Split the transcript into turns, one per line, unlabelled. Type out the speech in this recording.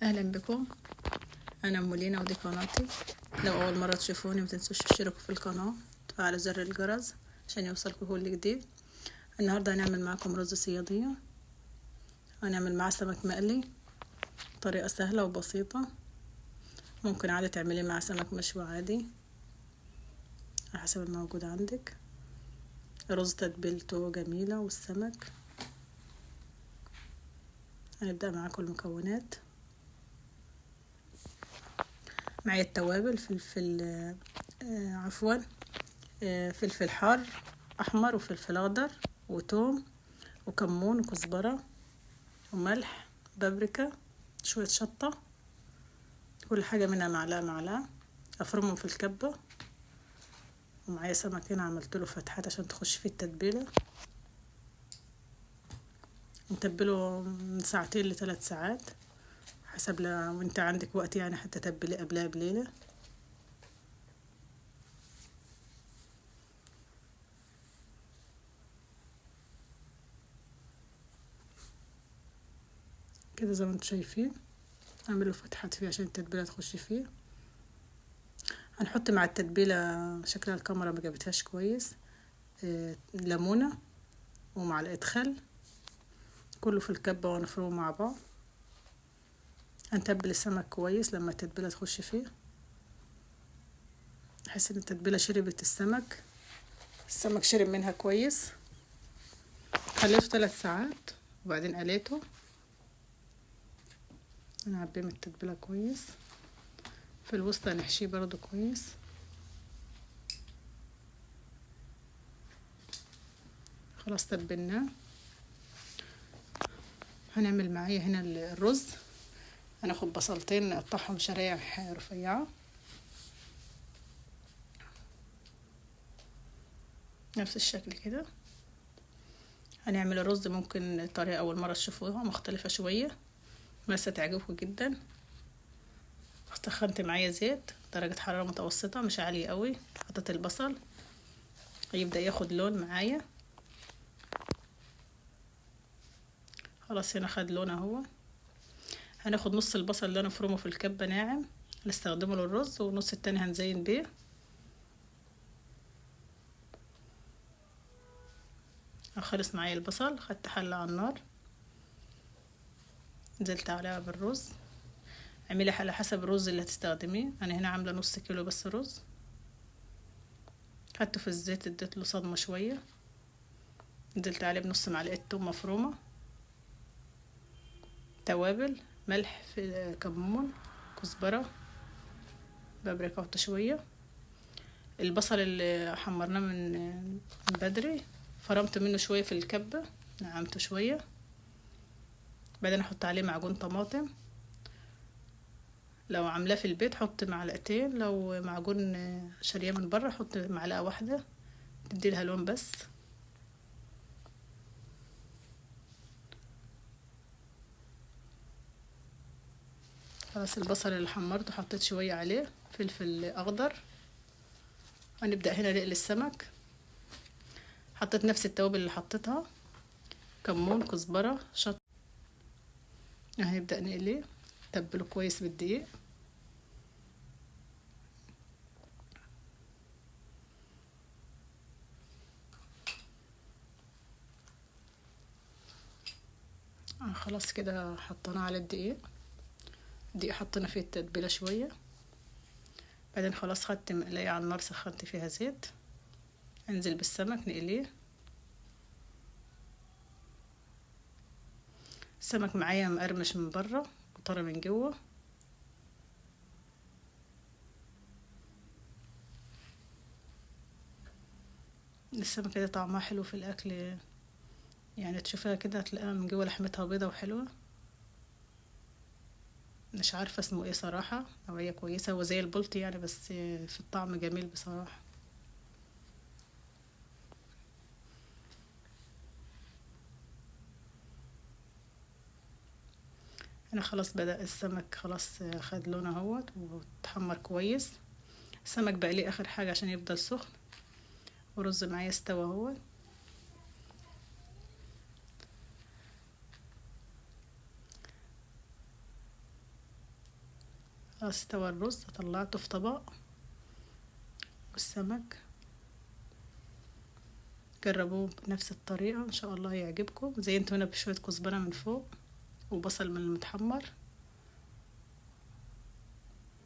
اهلا بكم. انا ام لينا ودي قناتي. لو اول مره تشوفوني متنسوش تشتركوا في القناه وتفعلوا زر الجرس عشان يوصلكوا كل جديد. النهارده هنعمل معاكم رز صياديه، هنعمل معاه سمك مقلي. طريقه سهله وبسيطه، ممكن عادي تعملي معاه سمك مشوي عادي على حسب الموجود عندك. رز تتبيلته جميله والسمك. هنبدا معاكم المكونات. معايا التوابل، فلفل فلفل حار احمر وفلفل اخضر وتوم وكمون وكزبره وملح بابريكا شويه شطه، كل حاجه منها معلقه معلقه. افرمهم في الكبه. ومعايا سمك هنا عملت له فتحات عشان تخش فيه التتبيله. نتبله من 2 ل3 ساعات حسب لو انت عندك وقت، يعني حتى تتبلي قبلها بليله. كده زي ما انتم شايفين، اعمل له فتحات فيه عشان التتبيله تخش فيه. هنحط مع التتبيله، شكلها الكاميرا ما جابتهاش كويس، ليمونه ومعلقه خل، كله في الكبه ونفرمه مع بعض. هنتبل السمك كويس لما التتبيله تخش فيه، احس ان التتبيله شربت السمك شرب منها كويس. خليته 3 ساعات وبعدين قليته. نعبيه من التتبيله كويس. في الوسط هنحشيه برضو كويس. خلاص تبلناه. هنعمل معايا هنا الرز. هناخد بصلتين نقطعهم شرايح رفيعه نفس الشكل كده. هنعمل الرز، ممكن طريقه اول مره تشوفوها مختلفه شويه بس تعجبكم جدا. سخنت معايا زيت درجه حراره متوسطه مش عاليه قوي. حطيت البصل يبدا ياخد لون معايا. خلاص هنا خد لون اهو. هناخد نص البصل اللي انا فرمه في الكبه ناعم نستخدمه للرز، ونص التاني هنزين بيه. خلص معايا البصل. خدت حله على النار، نزلت عليها بالرز. اعملي على حسب الرز اللي هتستخدميه. انا هنا عامله نص كيلو بس رز. خدته في الزيت اديت له صدمه شويه. نزلت عليه بنص معلقه توم مفرومه، توابل ملح في كمون كزبره بابريكا شويه. البصل اللي حمرناه من بدري فرمت منه شويه في الكبه، نعمته شويه. بعدين احط عليه معجون طماطم. لو عاملاه في البيت حط معلقتين، لو معجون شاريه من بره حط معلقه واحده تدي لها لون بس. خلاص البصل اللي حمرته حطيت شويه عليه فلفل اخضر. هنبدا هنا نقلي السمك. حطيت نفس التوابل اللي حطيتها، كمون كزبره شطه. هنبدا نقليه، تبله كويس بالدقيق. خلاص كده حطينا على الدقيق. حطينا فيه التتبيله شويه. بعدين خلاص خدت مقلايه على النار سخنت فيها زيت. انزل بالسمك نقليه. السمك معايا مقرمش من بره وطري من جوه. السمك كده طعمها حلو في الاكل، يعني تشوفها كده هتلاقيها من جوه لحمتها بيضه وحلوه. مش عارفه اسمه ايه صراحه، نوعيه كويسه وزي البلطي يعني، بس في الطعم جميل بصراحه. هنا خلاص بدأ السمك خلاص خد لونه اهوت وتحمر كويس. السمك بقليه اخر حاجه عشان يفضل سخن. ورز معايا استوى اهوت. خلاص استوى الرز، طلعته في طبق. والسمك جربوه بنفس الطريقة ان شاء الله يعجبكم. زينته هنا بشوية كزبرة من فوق وبصل من المتحمر.